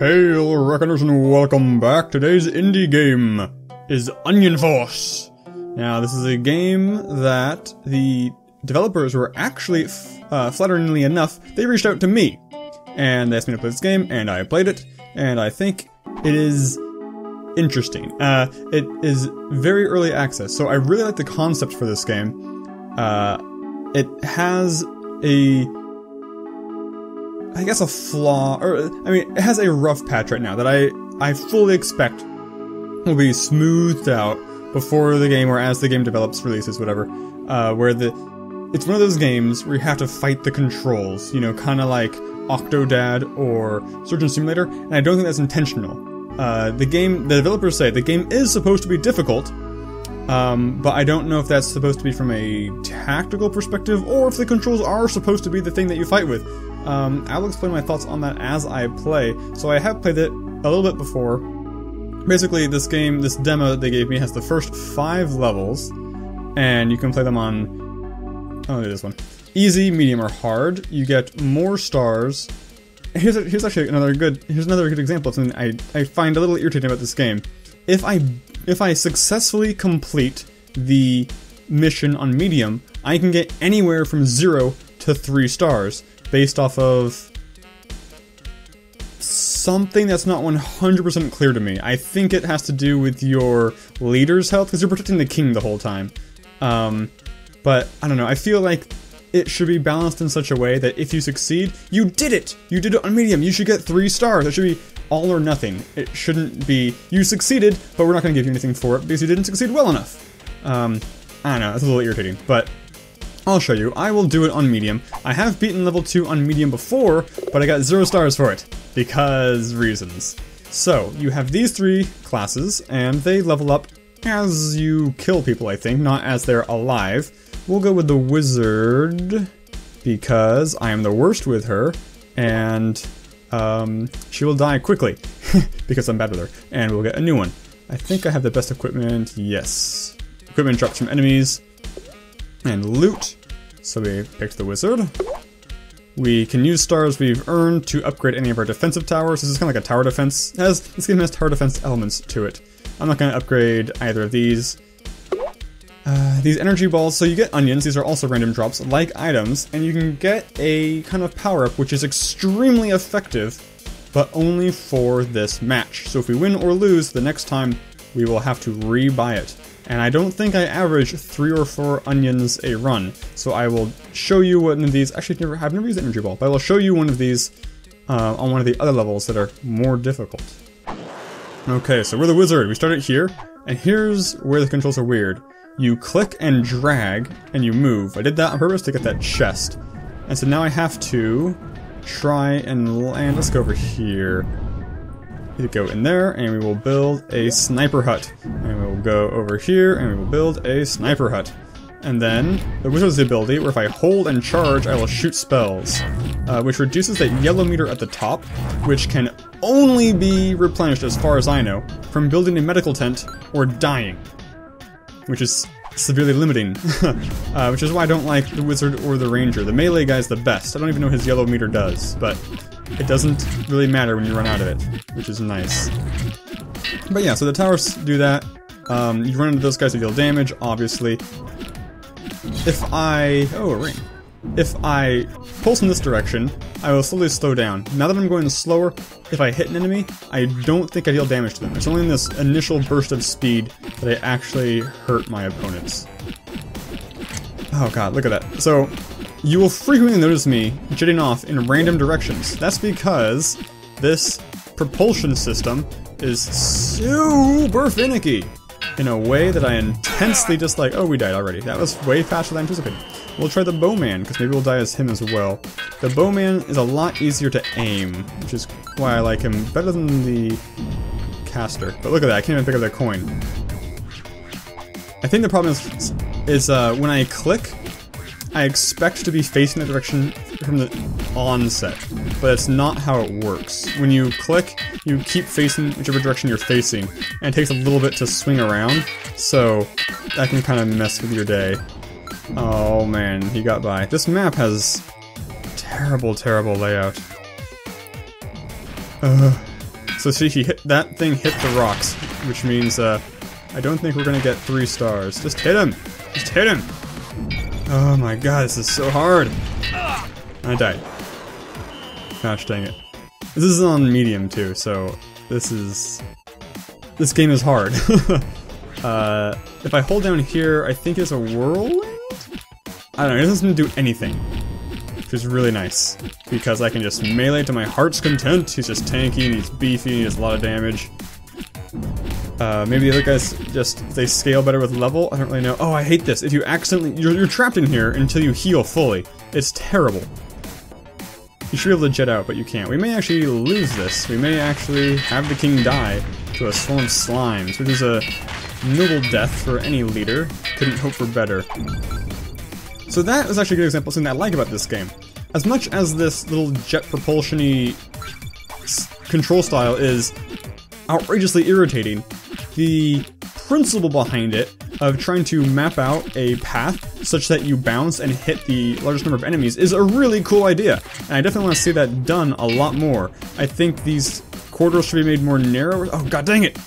Hail, Reckoners, and welcome back. Today's indie game is Onion Force. Now, this is a game that the developers were actually, flatteringly enough, they reached out to me. And they asked me to play this game, and I played it, and I think it is interesting. It is very early access, so I really like the concept for this game. It has a flaw, it has a rough patch right now that I fully expect will be smoothed out before the game or as the game develops, releases, whatever, it's one of those games where you have to fight the controls, you know, kinda like Octodad or Surgeon Simulator, and I don't think that's intentional. The developers say the game is supposed to be difficult, but I don't know if that's supposed to be from a tactical perspective, or if the controls are supposed to be the thing that you fight with. I'll explain my thoughts on that as I play. So I have played it a little bit before. Basically, this game, this demo they gave me has the first 5 levels, and you can play them on, this one. Easy, medium, or hard. You get more stars. Here's actually another good example of something I find a little irritating about this game. If I successfully complete the mission on medium, I can get anywhere from 0 to 3 stars. Based off of something that's not 100% clear to me. I think it has to do with your leader's health, because you're protecting the king the whole time. But, I don't know, I feel like it should be balanced in such a way that if you succeed, you did it! You did it on medium, you should get 3 stars. It should be all or nothing. It shouldn't be, you succeeded, but we're not going to give you anything for it, because you didn't succeed well enough. I don't know, it's a little irritating, but I'll show you. I will do it on medium. I have beaten level 2 on medium before, but I got 0 stars for it. Because reasons. So, you have these 3 classes, and they level up as you kill people, I think, not as they're alive. We'll go with the wizard, because I am the worst with her, and she will die quickly, because I'm bad with her, and we'll get a new one. I think I have the best equipment, yes. Equipment drops from enemies. And loot. So we picked the wizard. We can use stars we've earned to upgrade any of our defensive towers. This is kind of like a tower defense. This game has tower defense elements to it. I'm not going to upgrade either of these. These energy balls, so you get onions. These are also random drops, like items, and you can get a kind of power-up which is extremely effective, but only for this match. So if we win or lose, the next time we will have to re-buy it. And I don't think I average 3 or 4 onions a run, so I will show you one of these. Actually, I've never used an energy ball, but I will show you one of these on one of the other levels that are more difficult. Okay, so we're the wizard. We started here, and here's where the controls are weird. You click and drag, and you move. I did that on purpose to get that chest. And so now I have to try and land. Let's go over here. You go in there, and we will build a sniper hut. And we will go over here, and we will build a sniper hut. And then, the wizard's ability, where if I hold and charge, I will shoot spells. Which reduces that yellow meter at the top, which can only be replenished, as far as I know, from building a medical tent or dying. Which is severely limiting. Which is why I don't like the wizard or the ranger. The melee guy's the best. I don't even know what his yellow meter does, but it doesn't really matter when you run out of it, which is nice. But yeah, so the towers do that. You run into those guys to deal damage, obviously. Oh, a ring. If I pulse in this direction, I will slowly slow down. Now that I'm going slower, if I hit an enemy, I don't think I deal damage to them. It's only in this initial burst of speed that I actually hurt my opponents. Oh god, look at that. So, you will frequently notice me jetting off in random directions. That's because this propulsion system is super finicky in a way that I intensely dislike. Oh, we died already. That was way faster than I anticipated. We'll try the bowman, because maybe we'll die as him as well. The bowman is a lot easier to aim, which is why I like him better than the caster. But look at that, I can't even pick up that coin. I think the problem is when I click, I expect to be facing the direction from the onset, but that's not how it works. When you click, you keep facing whichever direction you're facing, and it takes a little bit to swing around, so that can kind of mess with your day. Oh man, he got by. This map has terrible, terrible layout. So see, that thing hit the rocks, which means, I don't think we're gonna get 3 stars. Just hit him! Just hit him! Oh my god, this is so hard! I died. Gosh dang it. This is on medium too, so this game is hard. If I hold down here, I think it's a whirlwind? I don't know, it doesn't do anything. Which is really nice, because I can just melee to my heart's content. He's just tanky and he's beefy and he does a lot of damage. Maybe the other guys they scale better with level? I don't really know. Oh, I hate this. If you accidentally... You're trapped in here until you heal fully. It's terrible. You should be able to jet out, but you can't. We may actually lose this. We may actually have the king die to a swarm of slimes, which is a noble death for any leader. Couldn't hope for better. So that is actually a good example of something I like about this game. As much as this little jet propulsion-y control style is outrageously irritating, the principle behind it of trying to map out a path such that you bounce and hit the largest number of enemies is a really cool idea. And I definitely want to see that done a lot more. I think these corridors should be made more narrow. Oh, god dang it!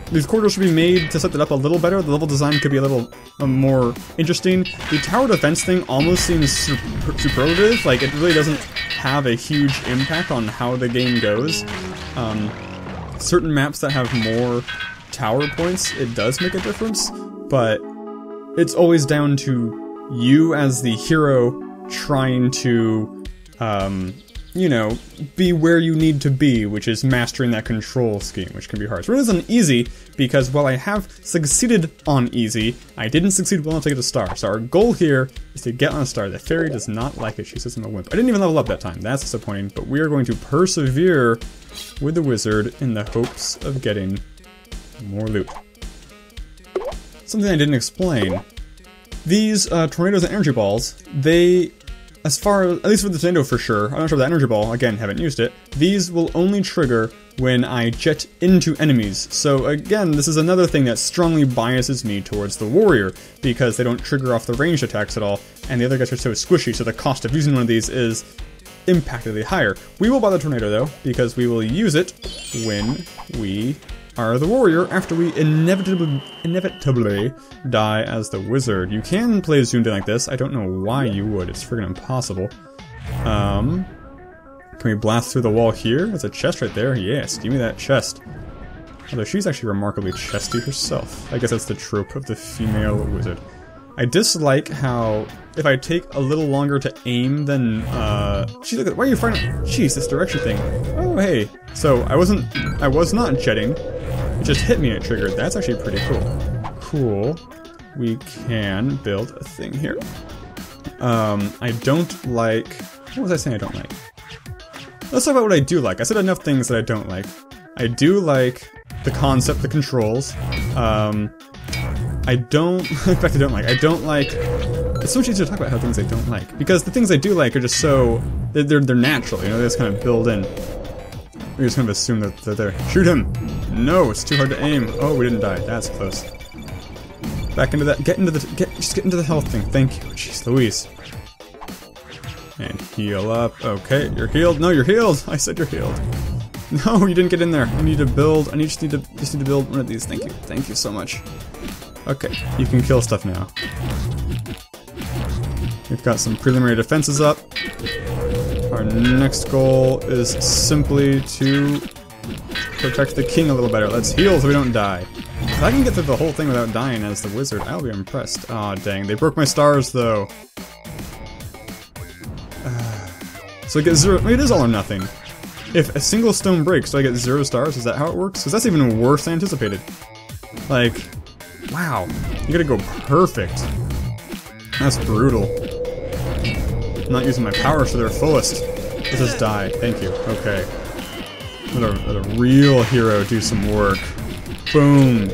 These corridors should be made to set that up a little better. The level design could be a little more interesting. The tower defense thing almost seems superlative. Like, it really doesn't have a huge impact on how the game goes. Certain maps that have more tower points, it does make a difference, but it's always down to you as the hero trying to, you know, be where you need to be, which is mastering that control scheme, which can be hard. So it isn't easy, because while I have succeeded on easy, I didn't succeed well enough to get a star. So our goal here is to get on a star. The fairy does not like it. She says I'm a wimp. I didn't even level up that time. That's disappointing, but we are going to persevere with the wizard in the hopes of getting more loot. Something I didn't explain. These tornadoes and energy balls, they... As far as, at least for the tornado for sure, I'm not sure about the energy ball, again, haven't used it, these will only trigger when I jet into enemies. So again, this is another thing that strongly biases me towards the warrior, because they don't trigger off the ranged attacks at all, and the other guys are so squishy, so the cost of using one of these is impactedly higher. We will buy the tornado though, because we will use it when we are the warrior after we inevitably die as the wizard. You can play zoomed in like this. I don't know why you would. It's friggin' impossible. Can we blast through the wall here? There's a chest right there. Yes, give me that chest. Although she's actually remarkably chesty herself. I guess that's the trope of the female wizard. I dislike how if I take a little longer to aim than geez, look at, why are you fighting? Jeez, this direction thing. Oh hey. So I was not jetting. It just hit me and it triggered. That's actually pretty cool. Cool. We can build a thing here. I don't like... What was I saying I don't like? Let's talk about what I do like. I said enough things that I don't like. I do like the concept, the controls. I don't... In fact, I don't like. I don't like... It's so much easier to talk about how things I don't like. Because the things I do like are just so... They're natural, you know? They just kind of build in. We just kind of assume that they're there. Shoot him! No, it's too hard to aim. Oh, we didn't die. That's close. Back into that. Just get into the health thing. Thank you. Jeez Louise. And heal up. Okay, you're healed. No, you're healed. I said you're healed. No, you didn't get in there. I need to build. I just need to build one of these. Thank you. Thank you so much. Okay, you can kill stuff now. We've got some preliminary defenses up. Our next goal is simply to protect the king a little better. Let's heal so we don't die. If I can get through the whole thing without dying as the wizard, I'll be impressed. Aw, dang. They broke my stars, though. So I get 0... Maybe it is all or nothing. If a single stone breaks, do I get 0 stars? Is that how it works? Because that's even worse than anticipated. Like, wow. You gotta go perfect. That's brutal. I'm not using my powers to their fullest. Let's just die. Thank you. Okay. Let a real hero do some work. Boom.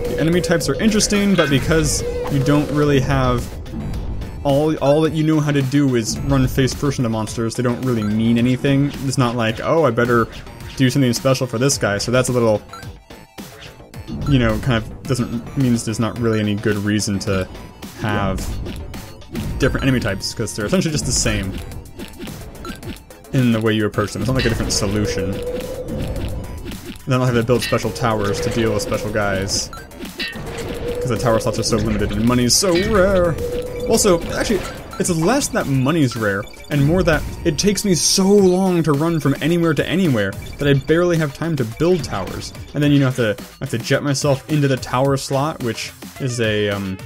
The enemy types are interesting, but because you don't really have... All that you know how to do is run face first into monsters, they don't really mean anything. It's not like, oh, I better do something special for this guy, so that's a little... You know, kind of means there's not really any good reason to have different enemy types, because they're essentially just the same. in the way you approach them. It's not like a different solution. And then I'll have to build special towers to deal with special guys. Because the tower slots are so limited and money is so rare. Also, actually, it's less that money's rare, and more that it takes me so long to run from anywhere to anywhere that I barely have time to build towers. And then, you know, I have to jet myself into the tower slot, which is a,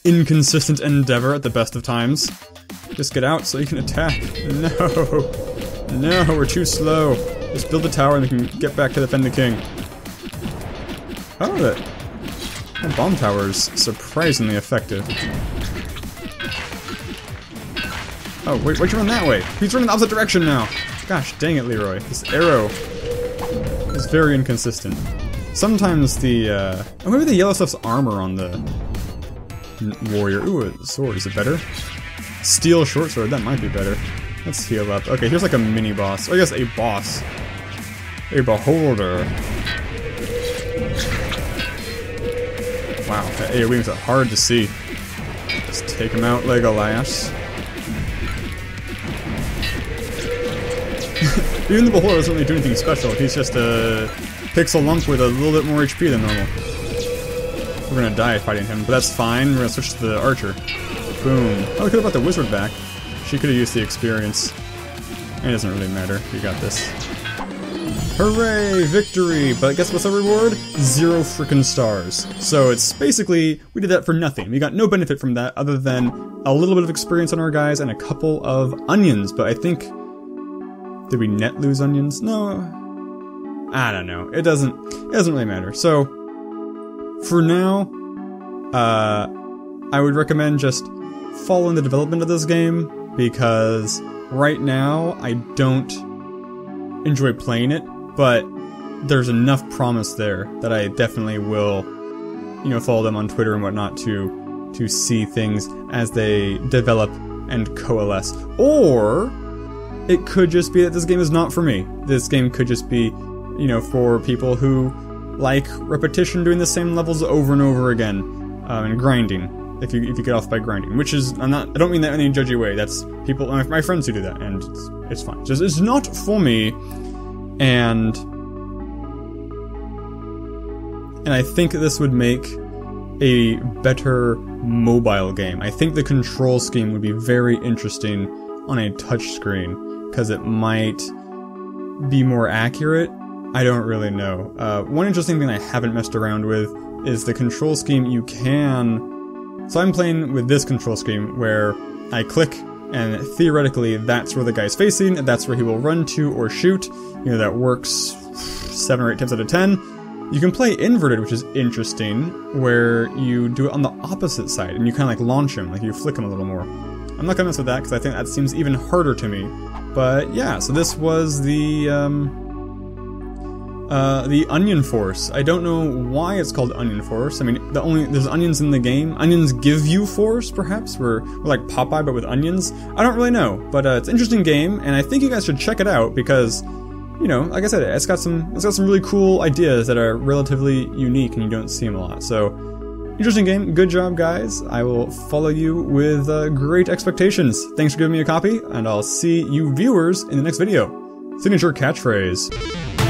inconsistent endeavor at the best of times. Just get out so you can attack. No! No, we're too slow. Just build the tower and we can get back to defend the king. Oh, that bomb tower is surprisingly effective. Oh, wait, why'd you run that way? He's running the opposite direction now! Gosh, dang it, Leroy. This arrow is very inconsistent. Sometimes the, oh, maybe the yellow stuff's armor on the warrior. Ooh, a sword. Is it better? Steel short sword. That might be better. Let's heal up. Okay, here's like a mini boss. Oh, I guess a boss. A beholder. Wow, that AoE makes it hard to see. Just take him out, Legolas. Even the beholder doesn't really do anything special. He's just a pixel lump with a little bit more HP than normal. We're gonna die fighting him, but that's fine. We're gonna switch to the archer. Boom. Oh, we could've brought the wizard back. She could've used the experience. It doesn't really matter. We got this. Hooray! Victory! But guess what's the reward? 0 frickin' stars. So it's basically, we did that for nothing. We got no benefit from that other than a little bit of experience on our guys and a couple of onions. But I think... Did we net lose onions? No. I don't know. It doesn't really matter. So, for now, I would recommend just following the development of this game, because right now I don't enjoy playing it, but there's enough promise there that I definitely will, you know, follow them on Twitter and whatnot to see things as they develop and coalesce. Or it could just be that this game is not for me. This game could just be, you know, for people who like repetition, doing the same levels over and over again, and grinding. If you get off by grinding, which is, I don't mean that in any judgy way. That's people, my friends who do that, and it's fine. It's not for me, and I think this would make a better mobile game. I think the control scheme would be very interesting on a touchscreen, because it might be more accurate. I don't really know. One interesting thing I haven't messed around with is the control scheme. You can... So I'm playing with this control scheme where I click and theoretically that's where the guy's facing, and that's where he will run to or shoot. You know, that works 7 or 8 times out of 10. You can play inverted, which is interesting, where you do it on the opposite side and you kind of like launch him, like you flick him a little more. I'm not gonna mess with that because I think that seems even harder to me. But yeah, so this was the Onion Force. I don't know why it's called Onion Force. I mean, there's onions in the game. Onions give you force, perhaps? We're like Popeye, but with onions? I don't really know, but it's an interesting game, and I think you guys should check it out because, you know, like I said, it's got some really cool ideas that are relatively unique, and you don't see them a lot. So, interesting game. Good job, guys. I will follow you with great expectations. Thanks for giving me a copy, and I'll see you viewers in the next video. Signature catchphrase.